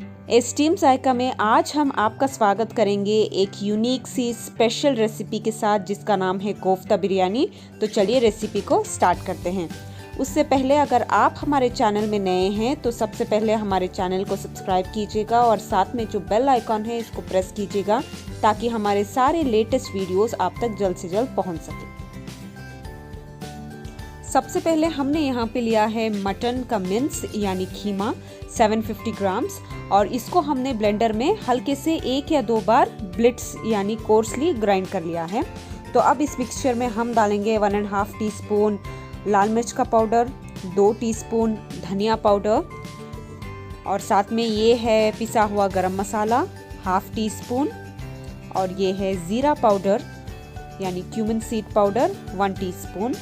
Esteem जायका में आज हम आपका स्वागत करेंगे एक यूनिक सी स्पेशल रेसिपी के साथ जिसका नाम है कोफ्ता बिरयानी। तो चलिए रेसिपी को स्टार्ट करते हैं। उससे पहले अगर आप हमारे चैनल में नए हैं तो सबसे पहले हमारे चैनल को सब्सक्राइब कीजिएगा और साथ में जो बेल आइकॉन है इसको प्रेस कीजिएगा ताकि हमारे सारे लेटेस्ट वीडियोस आप तक जल्द से जल्द पहुंच सके। सबसे पहले हमने यहाँ पे लिया है मटन का मिन्स यानी कीमा 750 ग्राम्स और इसको हमने ब्लेंडर में हल्के से 1 या 2 बार ब्लिट्स यानी कोर्सली ग्राइंड कर लिया है। तो अब इस मिक्सचर में हम डालेंगे 1.5 टीस्पून लाल मिर्च का पाउडर, 2 टीस्पून धनिया पाउडर और साथ में ये है पिसा हुआ गरम मसाला ½ टीस्पून और ये है ज़ीरा पाउडर यानी क्यूमिन सीड पाउडर 1 टीस्पून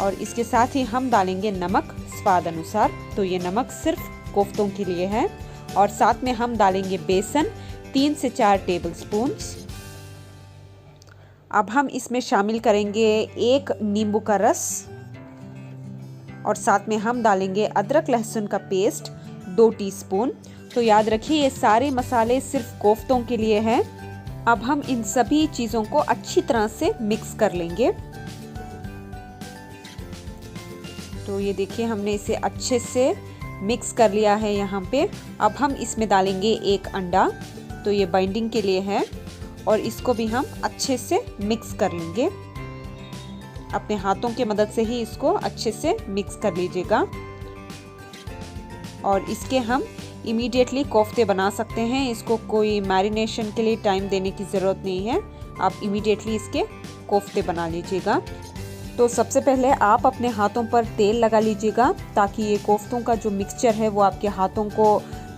और इसके साथ ही हम डालेंगे नमक स्वाद अनुसार। तो ये नमक सिर्फ कोफ्तों के लिए है और साथ में हम डालेंगे बेसन 3 से 4 टेबलस्पून्स। अब हम इसमें शामिल करेंगे 1 नींबू का रस और साथ में हम डालेंगे अदरक लहसुन का पेस्ट 2 टीस्पून। तो याद रखिए ये सारे मसाले सिर्फ कोफ्तों के लिए हैं। अब हम इन सभी चीज़ों को अच्छी तरह से मिक्स कर लेंगे। तो ये देखिए हमने इसे अच्छे से मिक्स कर लिया है यहाँ पे। अब हम इसमें डालेंगे 1 अंडा, तो ये बाइंडिंग के लिए है और इसको भी हम अच्छे से मिक्स कर लेंगे। अपने हाथों की मदद से ही इसको अच्छे से मिक्स कर लीजिएगा और इसके हम इमीडिएटली कोफ्ते बना सकते हैं। इसको कोई मैरिनेशन के लिए टाइम देने की ज़रूरत नहीं है, आप इमीडिएटली इसके कोफ्ते बना लीजिएगा। तो सबसे पहले आप अपने हाथों पर तेल लगा लीजिएगा ताकि ये कोफ्तों का जो मिक्सचर है वो आपके हाथों को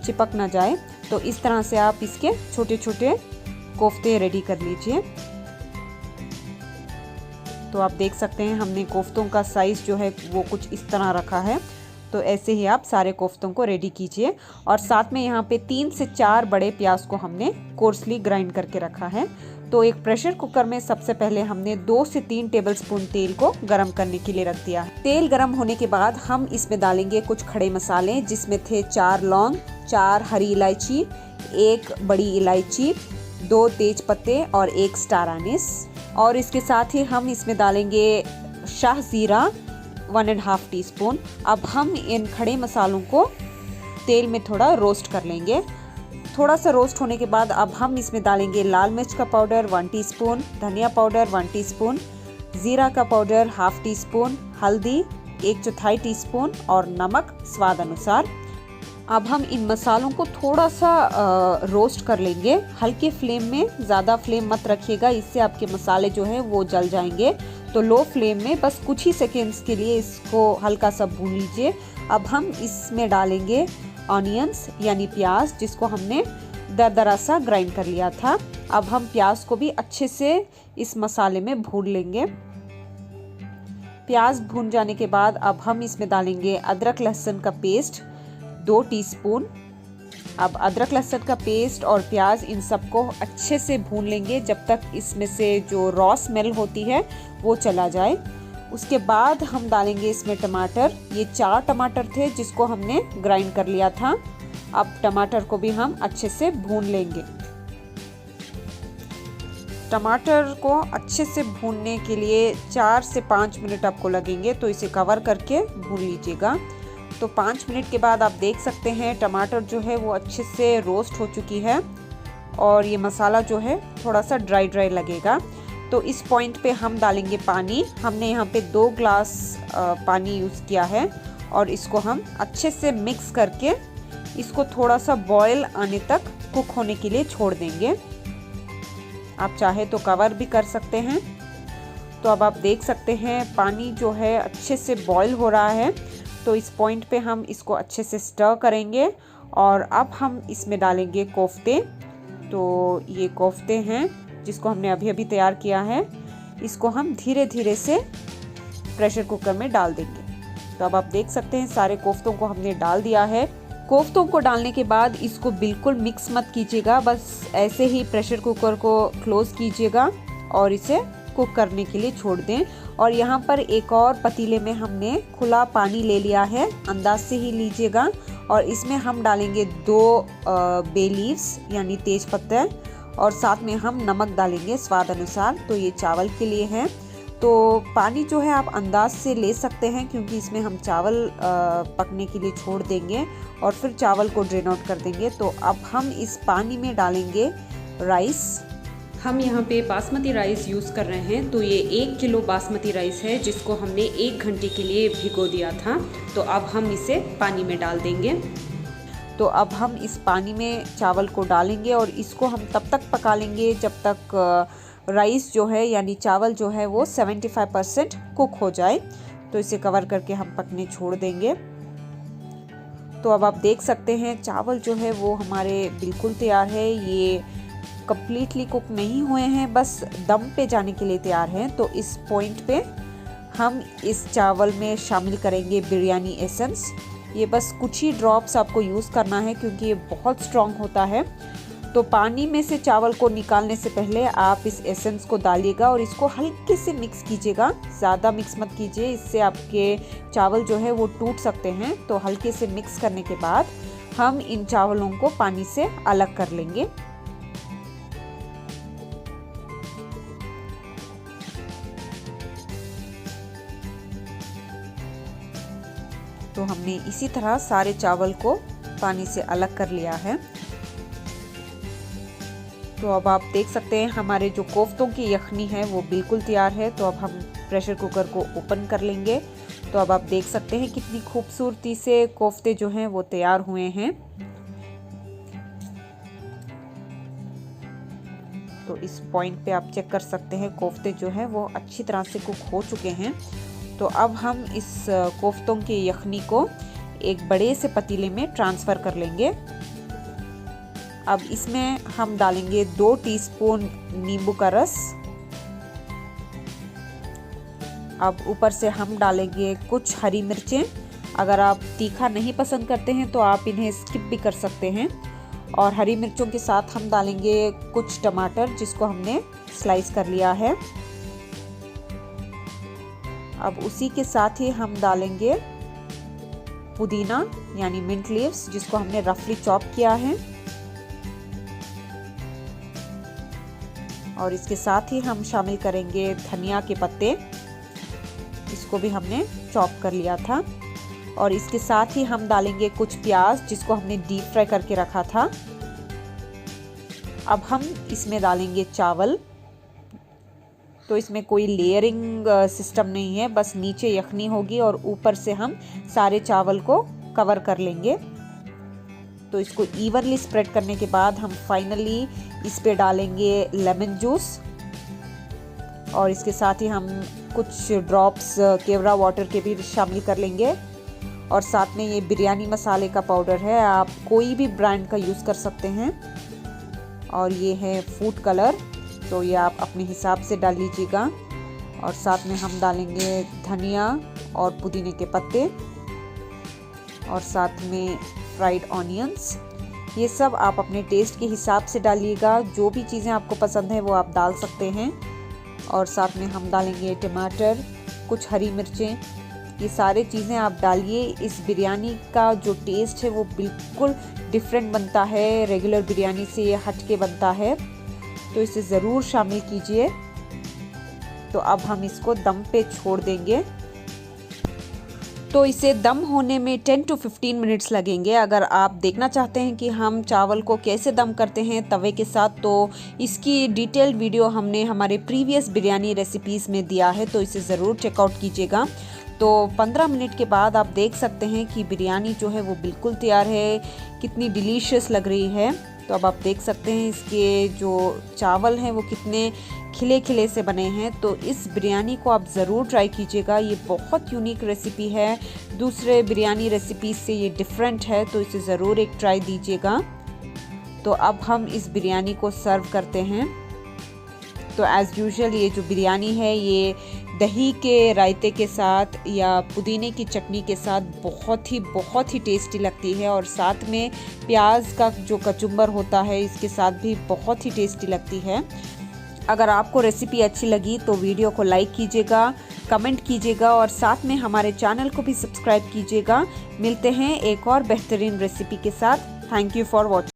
चिपक ना जाए। तो इस तरह से आप इसके छोटे छोटे कोफ्ते रेडी कर लीजिए। तो आप देख सकते हैं हमने कोफ्तों का साइज़ जो है वो कुछ इस तरह रखा है। तो ऐसे ही आप सारे कोफ्तों को रेडी कीजिए और साथ में यहाँ पे 3 से 4 बड़े प्याज को हमने कोर्सली ग्राइंड करके रखा है। तो एक प्रेशर कुकर में सबसे पहले हमने 2 से 3 टेबलस्पून तेल को गरम करने के लिए रख दिया है। तेल गरम होने के बाद हम इसमें डालेंगे कुछ खड़े मसाले जिसमें थे 4 लौंग, 4 हरी इलायची, 1 बड़ी इलायची, 2 तेज पत्ते और 1 स्टार अनीस। और इसके साथ ही हम इसमें डालेंगे शाह ज़ीरा 1.5 टीस्पून। अब हम इन खड़े मसालों को तेल में थोड़ा रोस्ट कर लेंगे। थोड़ा सा रोस्ट होने के बाद अब हम इसमें डालेंगे लाल मिर्च का पाउडर 1 टीस्पून, धनिया पाउडर 1 टीस्पून, ज़ीरा का पाउडर ½ टीस्पून, हल्दी 1/4 टीस्पून और नमक स्वाद अनुसार। अब हम इन मसालों को थोड़ा सा रोस्ट कर लेंगे हल्के फ्लेम में, ज़्यादा फ्लेम मत रखिएगा, इससे आपके मसाले जो है वो जल जाएंगे। तो लो फ्लेम में बस कुछ ही सेकेंड्स के लिए इसको हल्का सा भून लीजिए। अब हम इसमें डालेंगे ऑनियंस यानी प्याज जिसको हमने दरदरा सा ग्राइंड कर लिया था। अब हम प्याज को भी अच्छे से इस मसाले में भून लेंगे। प्याज भून जाने के बाद अब हम इसमें डालेंगे अदरक लहसुन का पेस्ट 2 टीस्पून। अब अदरक लहसुन का पेस्ट और प्याज इन सबको अच्छे से भून लेंगे जब तक इसमें से जो रॉ स्मेल होती है वो चला जाए। उसके बाद हम डालेंगे इसमें टमाटर। ये 4 टमाटर थे जिसको हमने ग्राइंड कर लिया था। अब टमाटर को भी हम अच्छे से भून लेंगे। टमाटर को अच्छे से भूनने के लिए 4 से 5 मिनट आपको लगेंगे, तो इसे कवर करके भून लीजिएगा। तो 5 मिनट के बाद आप देख सकते हैं टमाटर जो है वो अच्छे से रोस्ट हो चुकी है और ये मसाला जो है थोड़ा सा ड्राई ड्राई लगेगा। तो इस पॉइंट पे हम डालेंगे पानी। हमने यहाँ पे 2 ग्लास पानी यूज़ किया है और इसको हम अच्छे से मिक्स करके इसको थोड़ा सा बॉयल आने तक कुक होने के लिए छोड़ देंगे। आप चाहे तो कवर भी कर सकते हैं। तो अब आप देख सकते हैं पानी जो है अच्छे से बॉयल हो रहा है। तो इस पॉइंट पे हम इसको अच्छे से स्टर करेंगे और अब हम इसमें डालेंगे कोफ्ते। तो ये कोफ्ते हैं जिसको हमने अभी अभी तैयार किया है, इसको हम धीरे धीरे से प्रेशर कुकर में डाल देंगे। तो अब आप देख सकते हैं सारे कोफ्तों को हमने डाल दिया है। कोफ्तों को डालने के बाद इसको बिल्कुल मिक्स मत कीजिएगा, बस ऐसे ही प्रेशर कुकर को क्लोज़ कीजिएगा और इसे कुक करने के लिए छोड़ दें। और यहाँ पर एक और पतीले में हमने खुला पानी ले लिया है, अंदाज से ही लीजिएगा और इसमें हम डालेंगे 2 बे लीव्स यानी तेज पत्ते, और साथ में हम नमक डालेंगे स्वाद अनुसार। तो ये चावल के लिए है। तो पानी जो है आप अंदाज से ले सकते हैं, क्योंकि इसमें हम चावल पकने के लिए छोड़ देंगे और फिर चावल को ड्रेन आउट कर देंगे। तो अब हम इस पानी में डालेंगे राइस। हम यहाँ पे बासमती राइस यूज़ कर रहे हैं। तो ये 1 किलो बासमती राइस है, जिसको हमने 1 घंटे के लिए भिगो दिया था। तो अब हम इसे पानी में डाल देंगे। तो अब हम इस पानी में चावल को डालेंगे और इसको हम तब तक पका लेंगे जब तक राइस जो है यानी चावल जो है वो 75% कुक हो जाए। तो इसे कवर करके हम पकने छोड़ देंगे। तो अब आप देख सकते हैं चावल जो है वो हमारे बिल्कुल तैयार है। ये कम्प्लीटली कुक नहीं हुए हैं, बस दम पे जाने के लिए तैयार हैं। तो इस पॉइंट पे हम इस चावल में शामिल करेंगे बिरयानी एसेंस। ये बस कुछ ही ड्रॉप्स आपको यूज़ करना है, क्योंकि ये बहुत स्ट्रॉन्ग होता है। तो पानी में से चावल को निकालने से पहले आप इस एसेंस को डालिएगा और इसको हल्के से मिक्स कीजिएगा। ज़्यादा मिक्स मत कीजिए, इससे आपके चावल जो है वो टूट सकते हैं। तो हल्के से मिक्स करने के बाद हम इन चावलों को पानी से अलग कर लेंगे। तो हमने इसी तरह सारे चावल को पानी से अलग कर लिया है। तो अब आप देख सकते हैं हमारे जो कोफ्तों की यखनी है वो बिल्कुल तैयार है। तो अब हम प्रेशर कुकर को ओपन कर लेंगे। तो अब आप देख सकते हैं कितनी खूबसूरती से कोफ्ते जो हैं वो तैयार हुए हैं। तो इस पॉइंट पे आप चेक कर सकते हैं कोफ्ते जो हैं वो अच्छी तरह से कुक हो चुके हैं। तो अब हम इस कोफ्तों की यखनी को एक बड़े से पतीले में ट्रांसफ़र कर लेंगे। अब इसमें हम डालेंगे 2 टीस्पून नींबू का रस। अब ऊपर से हम डालेंगे कुछ हरी मिर्चें। अगर आप तीखा नहीं पसंद करते हैं तो आप इन्हें स्किप भी कर सकते हैं। और हरी मिर्चों के साथ हम डालेंगे कुछ टमाटर, जिसको हमने स्लाइस कर लिया है। अब उसी के साथ ही हम डालेंगे पुदीना यानी मिंट लीव्स, जिसको हमने रफली चॉप किया है। और इसके साथ ही हम शामिल करेंगे धनिया के पत्ते, इसको भी हमने चॉप कर लिया था। और इसके साथ ही हम डालेंगे कुछ प्याज, जिसको हमने डीप फ्राई करके रखा था। अब हम इसमें डालेंगे चावल। तो इसमें कोई लेयरिंग सिस्टम नहीं है, बस नीचे यखनी होगी और ऊपर से हम सारे चावल को कवर कर लेंगे। तो इसको इवनली स्प्रेड करने के बाद हम फाइनली इस पे डालेंगे लेमन जूस। और इसके साथ ही हम कुछ ड्रॉप्स केवड़ा वाटर के भी शामिल कर लेंगे। और साथ में ये बिरयानी मसाले का पाउडर है, आप कोई भी ब्रांड का यूज़ कर सकते हैं। और ये है फूड कलर, तो ये आप अपने हिसाब से डाल लीजिएगा। और साथ में हम डालेंगे धनिया और पुदीने के पत्ते और साथ में फ्राइड ऑनियंस। ये सब आप अपने टेस्ट के हिसाब से डालिएगा, जो भी चीज़ें आपको पसंद है वो आप डाल सकते हैं। और साथ में हम डालेंगे टमाटर, कुछ हरी मिर्चें, ये सारी चीज़ें आप डालिए। इस बिरयानी का जो टेस्ट है वो बिल्कुल डिफरेंट बनता है, रेगुलर बिरयानी से ये हट के बनता है। तो इसे ज़रूर शामिल कीजिए। तो अब हम इसको दम पे छोड़ देंगे। तो इसे दम होने में 10 to 15 मिनट्स लगेंगे। अगर आप देखना चाहते हैं कि हम चावल को कैसे दम करते हैं तवे के साथ, तो इसकी डिटेल्ड वीडियो हमने हमारे प्रीवियस बिरयानी रेसिपीज़ में दिया है, तो इसे ज़रूर चेकआउट कीजिएगा। तो 15 मिनट के बाद आप देख सकते हैं कि बिरयानी जो है वो बिल्कुल तैयार है, कितनी डिलीशियस लग रही है। तो अब आप देख सकते हैं इसके जो चावल हैं वो कितने खिले खिले से बने हैं। तो इस बिरयानी को आप ज़रूर ट्राई कीजिएगा, ये बहुत यूनिक रेसिपी है, दूसरे बिरयानी रेसिपीज़ से ये डिफरेंट है, तो इसे ज़रूर एक ट्राई दीजिएगा। तो अब हम इस बिरयानी को सर्व करते हैं। तो एज़ यूजुअल ये जो बिरयानी है ये दही के रायते के साथ या पुदीने की चटनी के साथ बहुत ही टेस्टी लगती है। और साथ में प्याज का जो कचुम्बर होता है इसके साथ भी बहुत ही टेस्टी लगती है। अगर आपको रेसिपी अच्छी लगी तो वीडियो को लाइक कीजिएगा, कमेंट कीजिएगा और साथ में हमारे चैनल को भी सब्सक्राइब कीजिएगा। मिलते हैं एक और बेहतरीन रेसिपी के साथ। Thank you for watching.